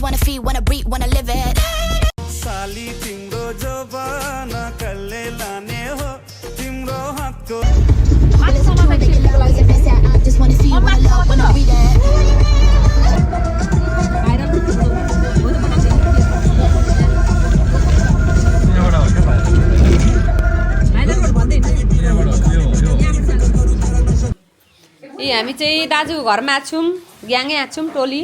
just wanna feel, wanna breathe, wanna live it. साली तिम्रो जवाना कल्ले लाने हो तिम्रो हातको I just wanna feel, wanna love, wanna breathe it. हामी चाहिँ दाजु घरमा आछौँ ग्याङै आछौँ टोली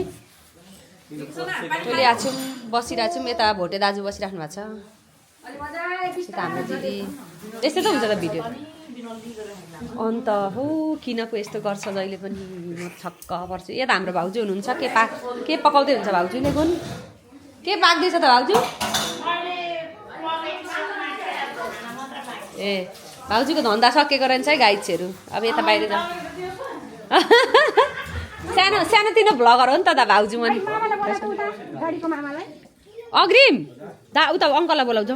आछौँ बसिरहेछौँ यता भोटे दाजु बसिराख्नु भएको छ यता हाम्रो दिदी यस्तै त हुन्छ त भिडियो अन्त हो किन पो यस्तो गर्छ जहिले पनि म छक्क पर्छु यता हाम्रो भाउजू हुनुहुन्छ के पकाउँदै हुन्छ भाउजूले कुन के पाक्दैछ त भाउजू ए भाउजूको धन्दा सकेको रहेछ है गाइड्सहरू अब यता बाहिर जाउँ सानोतिनो भ्लगर हो नि त भाउजू पनि अग्रिम उता अङ्कललाई बोलाउँछौ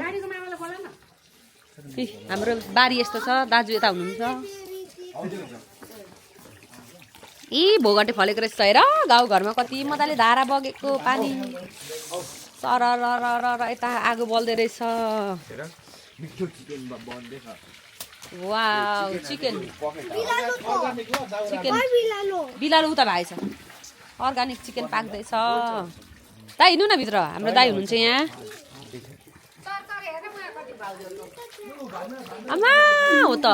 हाम्रो बारी यस्तो छ दाजु यता हुनुहुन्छ भोगटे फलेको रहेछ हेर गाउँघरमा कति मजाले धारा बगेको पानी सर यता आगो बल्दै रहेछ वाउ चिकन बिलालो उता भएछ अर्ग्यानिक चिकन पाक्दैछ दाइ हिँड्नु न भित्र हाम्रो दाइ हुनुहुन्छ यहाँ आमा हो त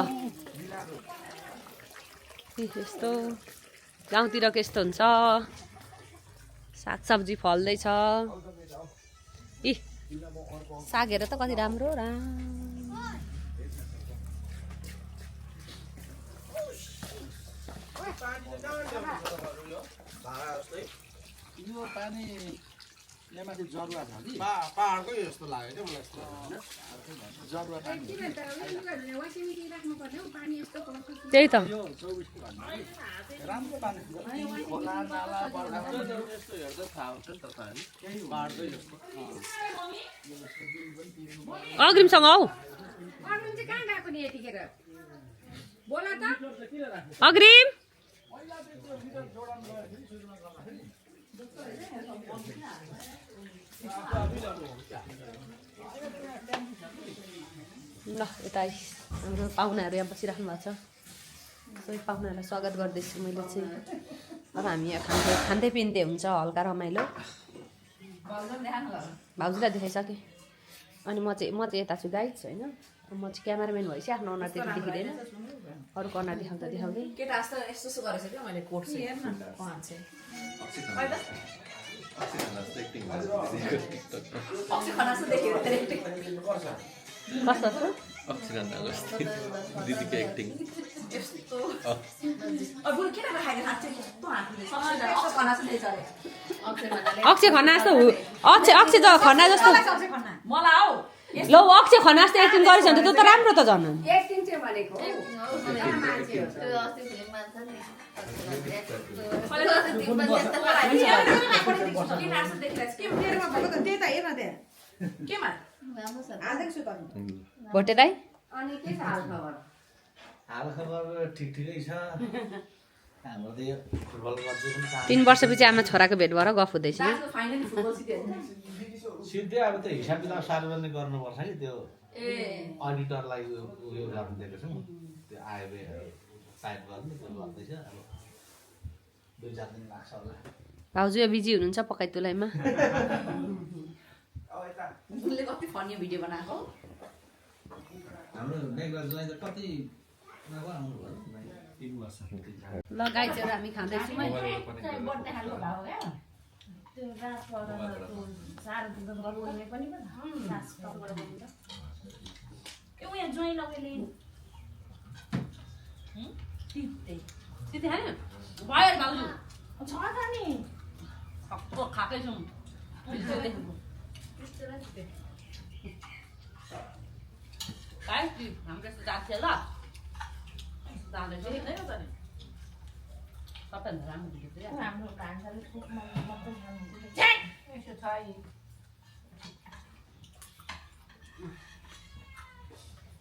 यस्तो गाउँतिरको यस्तो हुन्छ सागसब्जी फल्दैछ साग हेर त कति राम्रो त्यही त अग्रिमसँग हौ अग्रिम ल यता हाम्रो पाहुनाहरू यहाँ बसिराख्नु भएको छ सबै पाहुनाहरूलाई स्वागत गर्दैछु मैले चाहिँ अब हामी यहाँ खाँदै पिन्दै हुन्छ हल्का रमाइलो भाउजूलाई देखाइसकेँ अनि म चाहिँ यता छु गाइड्स होइन म चाहिँ क्यामेराम्यान भएपछि आफ्नो अनुहार त्यति देखिँदैन अरूको अनुहार देखाउँदै अक्षय खन्ना जस्तो अक्षय खन्ना जस्तो ल अक्षय खन्ना जस्तो एक्टिङ गरेछ भने त राम्रो त झन् भोटे दाइ हालखबर ठिकै छ 3 वर्षपछि आमा छोराको भेट भएर गफ हुँदैछ सिधै अब त्यो हिसाब किताब सार्वजनिक गर्नुपर्छ कि त्यो अडिटरलाई उयो गर्नु दिएको छौँ त्यो आयो साइड गर्नु त्यो गर्दैछ अब 2-4 दिन लाग्छ होला भाउजू बिजी हुनुहुन्छ पकाइ तुलाइमा कति फनी भिडियो बनाएको हाम्रो नेगराजलाई त कति आउनु भयो 3 वर्ष ल गाइजहरु हामी खाँदैछौँ है बड्ने खालको भाउ क्या त्यो रात पर्दा सारो दिन गर्नुपर्ने पनि सास टक्कर बन्छ के उहाँ ज्वाइँ लगेले त्यति हैन भयो भाउजू छ त नि सक्तो खाकै छौँ गाइस हाम्रो यस्तो जान्छ ल जाँदै चाहिँ नै हो त नि सबैभन्दा राम्रो भिडियो चाहिँ हाम्रो भान्साले कुकमा मात्रै खानु यसो छ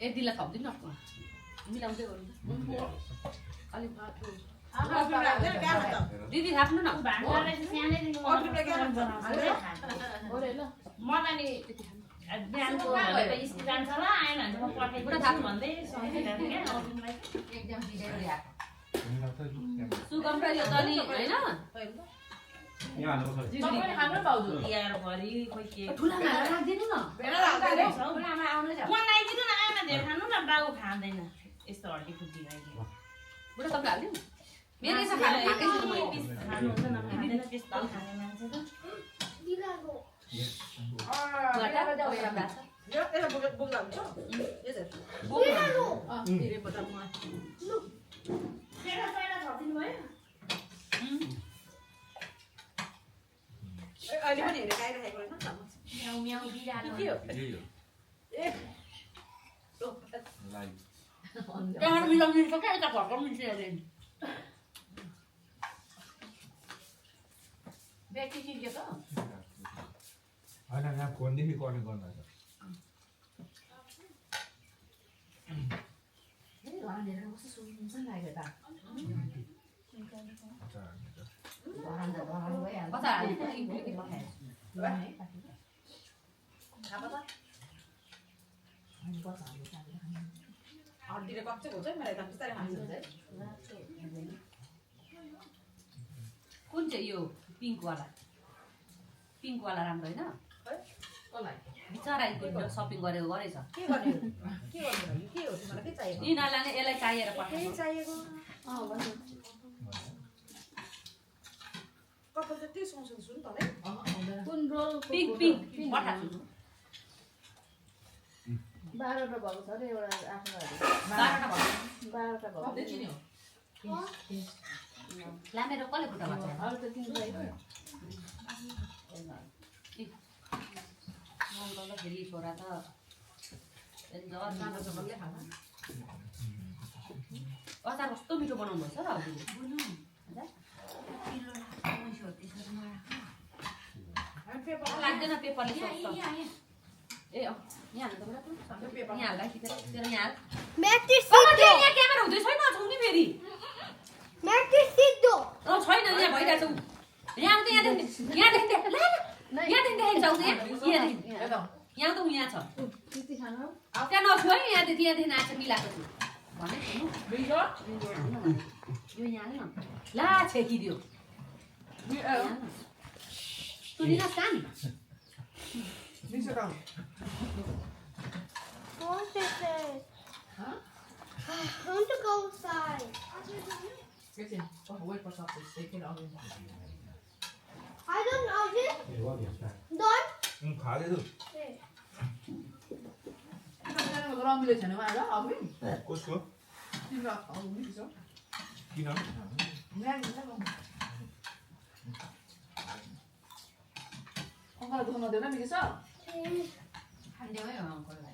यतिलाई थप्दिनु न मिलाउँदै गर्नु अलिक बाटो दिदी थाप्नु न भान्जालाई चाहिँ सानैदेखि मलाई नि बिहानको भनेर स्कुल जान्छ होला आएन भने म पठाइदिनु थाप्नु भन्दै सम्झिरहेको थिएँ क्या सुगम र यो तनी होइन ठुलामा राखिदिनु न बनाइदिनु न आमा धेरै खानु न बाबु खाँदैन यस्तो हड्डी खुड्डी बुढा तपाईँ हालिदिउँ मेरो यसो खानु खाएकै छु मैले खानुहुन्छ नखाँदैन त्यस्तो खाने मान्छे त अहिले पनि हेरेर गाइरहेको रहेछ म्याउ म्याउ बिरालो त्यहाँबाट मिलाउनु मिल्छ क्या यता घरको मिल्छ अरे व्यक्ति चिन्यो त होइन यहाँ फोनदेखि कनेक्ट गर्नु छ कता हाल्नु हड्डीले कच्चो हुन्छ है मलाई त बिस्तारै खान्छ कुन चाहिँ यो पिङ्कवाला राम्रो होइन बिचराको सपिङ गरेको गरेछ के गर्ने के गर्नु के हो तिमीलाई के चाहिएको यिनीहरूलाई नै यसलाई चाहिएर के पठाएको चाहिएको कपाल त त्यही सोच्छु सुन त है कुन रोल पिङ्क पठाएको छु 12 टा भएको छ रे एउटा आफ्नो 12 भयो 12 टा भएको लामेरो कसले खुट्टा भन्छ अरु त तिन चाहियो फेरि छोरा त अचार कस्तो मिठो बनाउनु भएछ र लाग्दैन पेपरले सक्छ ए यहाँ हाल्नु यहाँ हाल्दा कि तेरो यहाँ यहाँ क्यामेरा हुँदै छैन छौ नि फेरि छैन यहाँ भइरहेछ यहाँ त यहाँदेखि यहाँदेखि देखाइन्छ यहाँ त यहाँ छ त्यहाँ नछु है यहाँदेखि आएछ मिलाएको छु भने यो यहाँ न ला छेकिदियो सुनिन कान I want to go outside. I don't know this. Don't. खाँदैछु रमिलो छैन उहाँ र अघि कसको तिम्रो अघि छ किन अङ्कल दुख्न नदेऊ मिलेछ खाइदेऊ है अङ्कललाई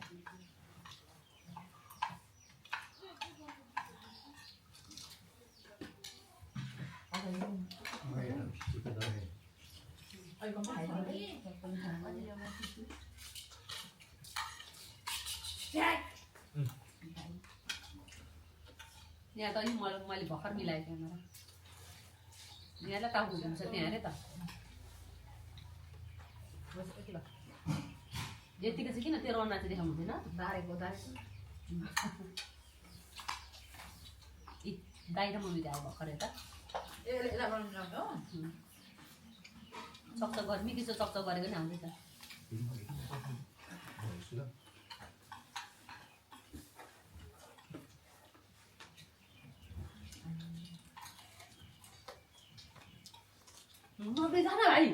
यहाँ त नि मैले भर्खर मिलाएको क्यामेरा यहाँलाई टाउको घुम्छ त्यहाँ अरे त यतिको चाहिँ किन तेरो अनुहार चाहिँ देखाउनु हुँदैन दारेको दाइ र मम्मी आयो भर्खर यता चक्चक गर्मी त्यसो चक्चक गरेको नि आउँदैछ नबे जान भाइ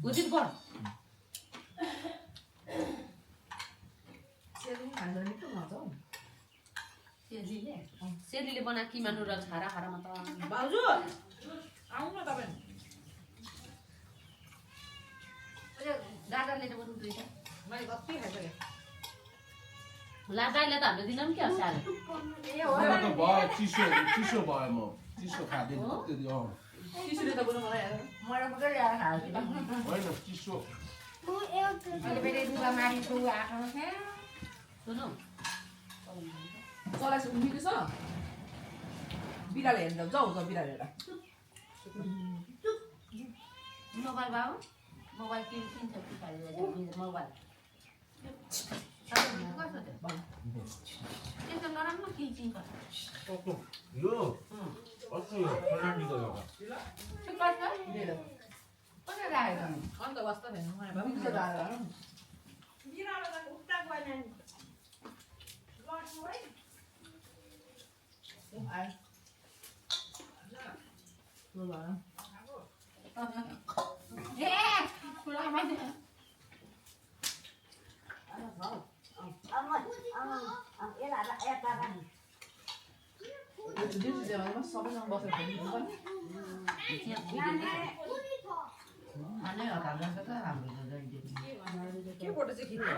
उचित पर सेलीले बना कि मान्नु र खारा खारामा त भाउजू आउनु न तपाईँ गाडाले त बरु दुईटा मैले कति खाइसकेँ ला गाईलाई त हामीले दिनौँ कि हस्याएर चिसो भयो म चिसो खाँदैन त्यति चिसोले त बरु मलाई मैले मात्रै ल्याएर खाएको होइन चिसो मैले फेरि दुगा मारिको आएको थिएँ सुनौ चलाइसक्नु मिलेछ बिरालो हेर्नु जाऊ जाऊ बिरालो हेर मोबाइल बाबु मोबाइल किन्छ मोबाइल त्यस्तो नराम्रो किन्छ यो अस्ति फर्नान्डीको लगा कसरी राखेको अन्त वास्ता छैन सबैसँग बसेर खेल्नु पनि के फोटो चाहिँ खिच्नु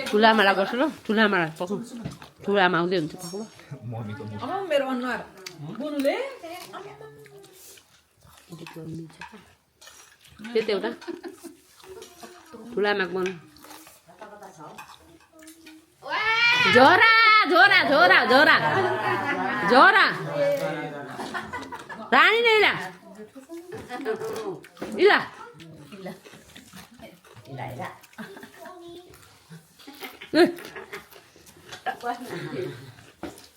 ठुला आमालाई गर्छु ल ठुला आमालाई पकाउ ठुला आमा आउँदै हुन्छ पकाउ मम्मीको मुख अब मेरो अनुहार बुनुले त्यही एउटा ठुला आमाको बनाउ झोरा झोरा झोरा झोरा झोरा रानी नै ला इला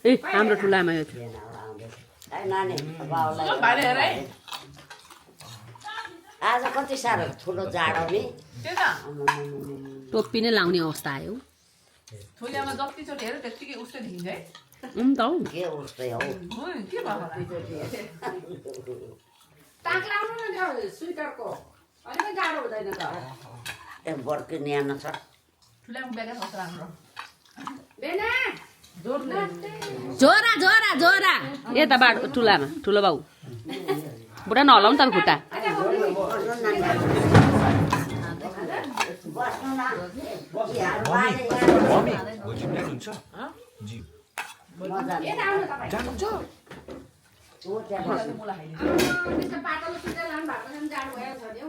ए हाम्रो ठुला आमा यो थियो आज कति साह्रो ठुलो जाडो नि त्यही त टोपी नै लाउने अवस्था आयो ठुलियामा जतिचोटि हेऱ्यो त्यत्तिकै उस्तै देखिन्छ है त हौ के उस्तै हौ के भयो ताक लाउनु न त्यो स्वेटरको अलिकति जाडो हुँदैन त एक बर्के न्यानो छ ठुलियामा बेगा फस्छ राम्रो बेना झोरा झोरा झोरा यता बाटो ठुलामा ठुलो बाउ बुढा नहलाउनु त खुट्टा मम्मी भोलि प्लान हुन्छ जी जानुहुन्छ मुला खाइदिन्छ त्यस्तो पातलो सुतेर लानु भएको छ जाडो भयो छ नि हौ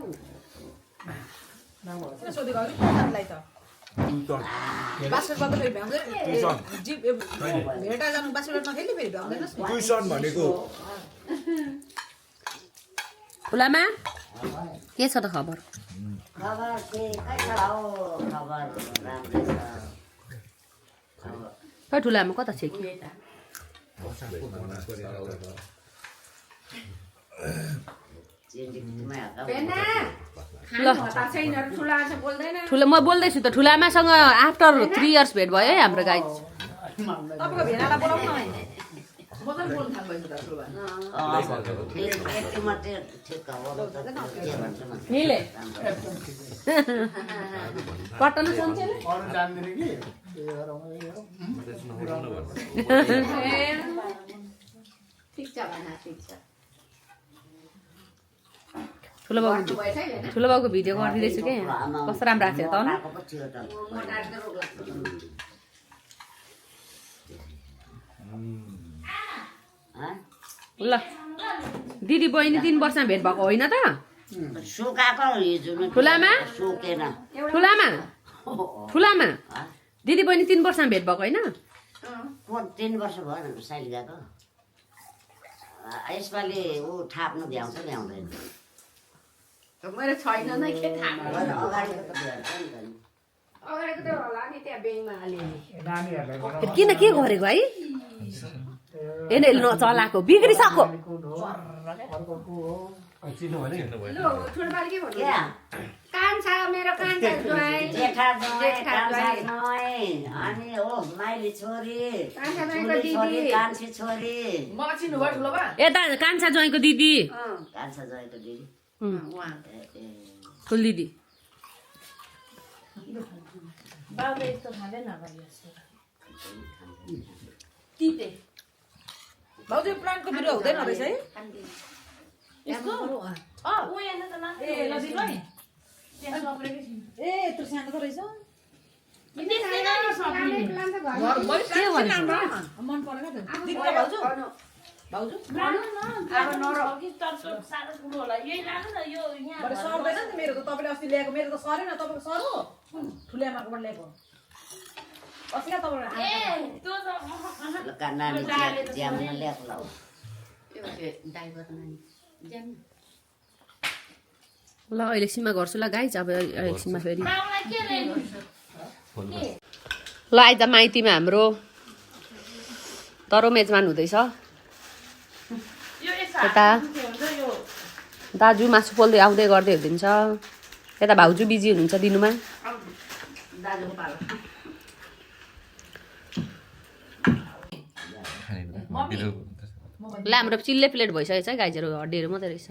किन सोधेको अघि साथीलाई त बास्केटबल त फेरि भ्याउँदैन जिप भेटा जानु बास्केटबल नखेल्ने फेरि भ्याउँदैनस् नि ट्युसन भनेको ठुलामा के छ त खबर खबर चाहिँ कता हो खबर राम्रै छ खै ठुलामा कता छ कि बेना ल ठुला छ बोल्दैन ठुलो म बोल्दैछु त ठुलामासँग आफ्टर 3 इयर्स भेट भयो है हाम्रो गाई तपाईँको भेनालाई बोलाउनु न म त बोल्नु थाल्दैछु त ठुलो यति मात्रै ठिक हो निले पटन सोन्छे ठिक छ भना ठिक छ ठुलो बाउको भिडियो गरिदिँदैछु क्या कस्तो राम्रो आएको छ त ल दिदी बहिनी 3 वर्षमा भेट भएको होइन त सुकाएको हिजो ठुलामा सुकेन ठुलामा दिदी बहिनी 3 वर्षमा भेट भएको होइन 3 वर्ष भयो साइलिगाको यसपालि ऊ थाप्नु भ्याउँछ भ्याउँदैन मेरो छैन नै के थाहा अगाडिको त भेट्छ नि त अगाडिको त होला नि त्यहाँ बेङमा हाल्यो किन के गरेको है एने नचलाको बिग्रिसक्यो लो ठुलबाले के भन्नु कान्छा मेरो कान्छा ज्वाइँ जेठा ज्वाइँ अनि ओ माइली छोरी कान्छा ज्वाइँको छोरी दिदी कान्छी छोरी मलाई चिन्नु भयो ठुलो बा यता कान्छा ज्वाइँको दिदी कान्छा ज्वाइँको दिदी ठुल दिदी बाबुले यस्तो खाँदैन तिते भाउजू प्लान्टको बिरुवा हुँदैन रहेछ है यसको ऊ यहाँ त ए ल दिनु है ए यत्रो सानो त रहेछ मन परेन त दिनु त भाउजू भाउजू लानु न अब नरो कि चर्चो सारो ठुलो होला यही लानु न यो यहाँ बडे सर्दैन नि मेरो त तपाईले अस्ति ल्याएको मेरो त सरेन तपाईको सर्यो ठुले आमाकोबाट ल्याएको अस्ति का तपाईले ए त्यो त नानी ज्याम ल्याएको लाउ ल अहिले एकछिनमा गर्छु ल गाइज अब एकछिनमा फेरि बाउलाई के ल्यानु ल आइज माइतीमा हाम्रो तरो मेजमान हुँदैछ यो यता दाजु मासु पोल्दै आउँदै गर्दै हुनुहुन्छ यता भाउजू बिजी हुनुहुन्छ दिनुमा दाजुको पालो ल हाम्रो चिल्ले प्लेट भइसकेको छ गाइजहरू हड्डीहरू मात्रै रहेछ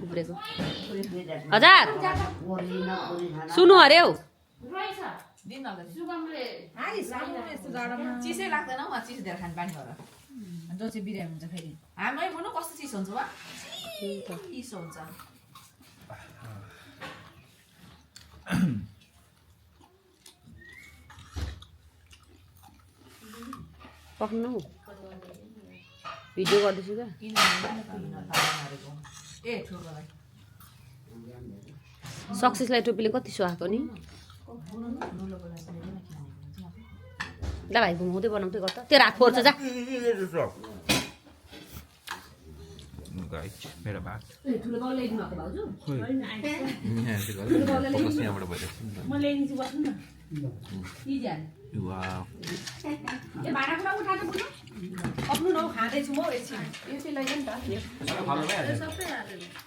उब्रेको हजार सुन्नु अरे हौ रहेछ दिन नगरी सुगमले हाइ सानो यस्तो जाडोमा चिसै लाग्दैन हौ चिस दिएर खानु पानी भएर जो चाहिँ बिरामी हुन्छ फेरि हामी बुनु कस्तो चिस हुन्छ वा चिसो हुन्छ पक्नु भिडियो गर्दैछु क्या ए ठुलोलाई सक्सेसलाई टोपीले कति सुहाएको नि ल भाइ घुमाउँदै बनाउँदै गर्छ त्यो रात पर्छ जा मेरो भात ठुलो बाउ ल्याइदिनु भएको भाउजू म ल्याइदिन्छु बस्नु न ए भाँडा कुरा उठाएर बुझ्नु अप्नु न खाँदैछु म एकछिन यो चाहिँ लैजाउँ नि त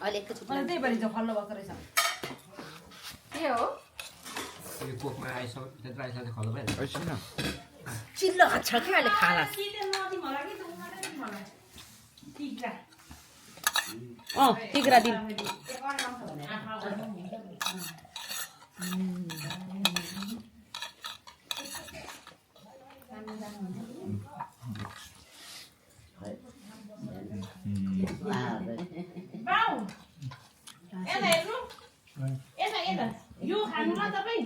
अहिले एकैछिन मलाई त्यही भएर चाहिँ खल्लो भएको रहेछ के हो कोकमा आइसक्यो त्यत्रो आइसक्यो खल्लो भइहाल्छ चिल्लो हात छ क्या अहिले खाला सिधै नदिम होला कि त उनीहरूले दिनु होला टिक्रा टिक्रा दिम बाउ यता हेर्नु यता यता यो खानु ल तपाईँ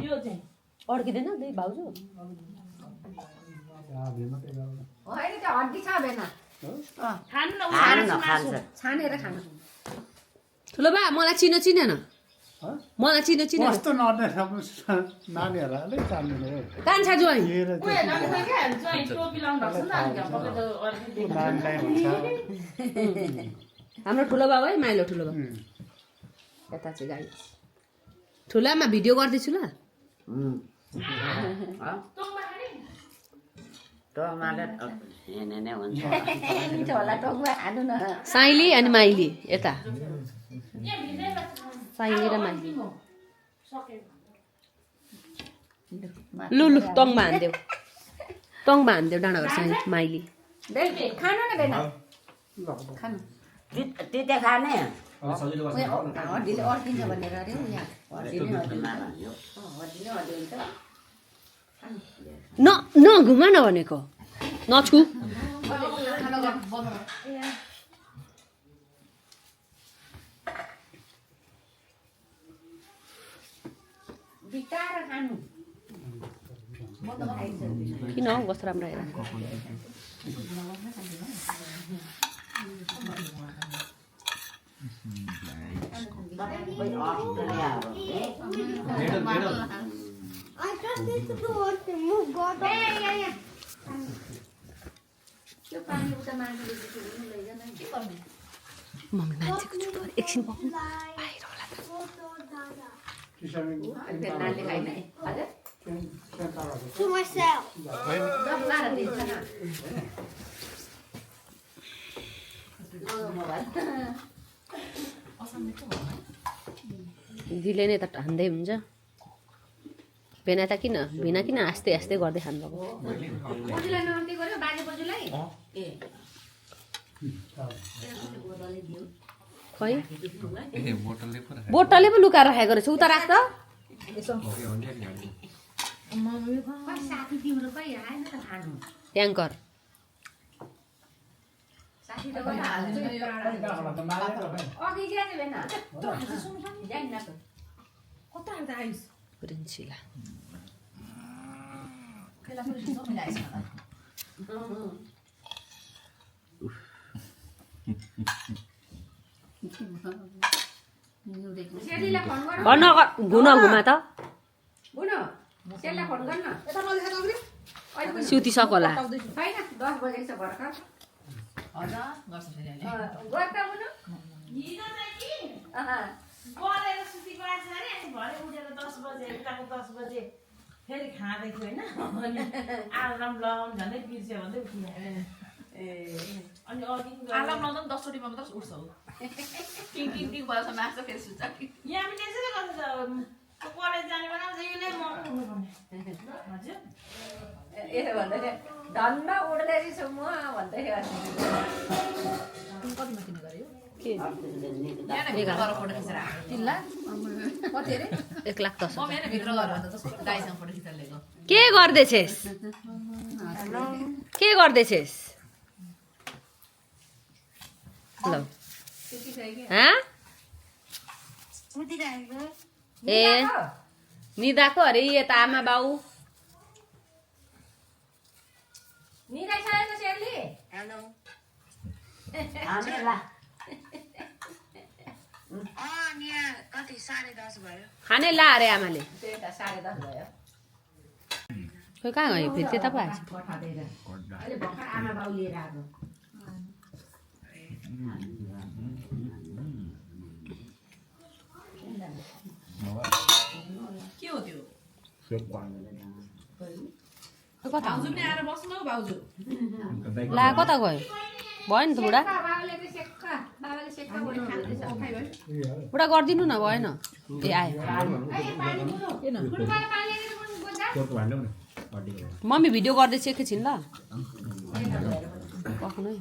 यो चाहिँ अड्किँदैन दुई भाउजू होइन त्यो हड्डी छ बेन खानु न खान्छ छानेर खानु ठुलो बा मलाई चिनेन मलाई चिनेन कस्तो नर्ने नानीहरूलाई अलिक जान्दैन कान्छा ज्वाइँ उयो नलिन्छ क्या चाहिँ टोपी लाउनु भएको छ नि त तपाईँ त अर्कै नानीलाई हुन्छ हाम्रो ठुलो बाउ है माइलो ठुलो बाउ यता चाहिँ गाई ठुलामा भिडियो गर्दैछु ल टोङमा खाने टमाटर हेर्ने नै हुन्छ साइली अनि माइली यता यहाँ भित्रै बस्छ साइली र माइली सक्यो लु टङमा हान्देऊ डाँडाघर साइली माइली खानु न बेन तिते खाने हड्डीले अड्किन्छ भनेर अरे यहाँ नघुमा न भनेको नछु बिटाएर खानु किन हौ कस्तो राम्रो हेर I trust this to want to move. God. Mummy मान्छेको छु एकछिन पक्नु बाहिर होला To myself. दिदीले नै त हान्दै हुन्छ भेना किन आस्ते आस्ते गर्दै खानुभएको खै बोतलले पो लुकाएर राखेको रहेछ उता राख्छ ट्याङ्कर प्रिन्सिला सेलीलाई फोन गर भन घुमा त बुनो सेलीलाई फोन गर्न सुति सक होला होइन 10 बजेको छ भर्खर हजुर गर्छ फेरि अहिले गएर त बुनो हिजो चाहिँ कि पढेर सुतेको आएको छ अरे अनि भरे उठेर 10 बजे उताको 10 बजे फेरि खाँदै थियो होइन अनि आलार्म लगाउनु झन्डै बिर्स्यो भन्दै उठ्यो अनि अघि आलाम लाउँदा पनि 10 चोटि मात्र उठ्छ ऊ टिङ टिङ टिङ भएछ मार्छ फेरि सुत्छ यहाँ पनि त्यसै गर्छ कलेज जाने बेला जहिले म उठ्नुपर्ने हजुर यसो भन्दै धन्न उठ्दै छु म भन्दै कतिमा किन्ने गर्यो के यहाँ भित्र गएर फोटो खिचेर आएको 3 लाख कति अरे 1,10,000 म मेरो भित्र गएर अन्त त्यसको दाइसँग फोटो खिचेर ल्याएको के गर्दैछेस् के गर्दैछेस् ल हाँ ए निदाको अरे यता आमा बाउ निदाइसकेको सेली खाने ला अरे आमाले त्यही त 10:30 भयो खोइ कहाँ गयो फेरि त्यता पो आएछ पठाएर अहिले भर्खर आमा बाउ लिएर आएको के हो त्यो कता भाउजू पनि आएर बस्नु न भाउजू ला कता गयो भयो नि त बुढा बाबाले चाहिँ सेक्का बाबाले सेक्का पनि खाँदैछ बुढा गरिदिनु न भएन ए आयो मम्मी भिडियो गर्दैछ एकैछिन ल पक्नु है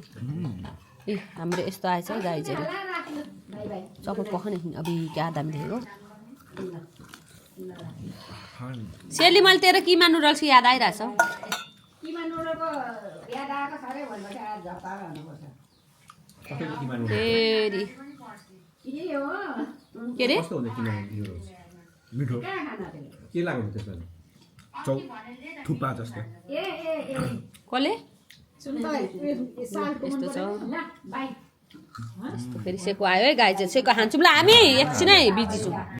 ए हाम्रो यस्तो आएछ है गाइजहरू चप्पल पखाने अभी क्या दामी देखेको सेली मैले तेरो किमा नुडल्स याद आइरहेछ किमा नुडलको याद आएको छ अरे भनेपछि आज झपाएर भन्नुपर्छ फेरि के हो के अरे मिठो कहाँ खाना थियो के लाग्यो त्यसमा थुक्पा जस्तो ए कसले सुन त सालको यस्तो छ ल बाई यस्तो फेरि सेको आयो है गाइजहरू सेको खान्छौँ ल हामी एकछिनै बिजी छौँ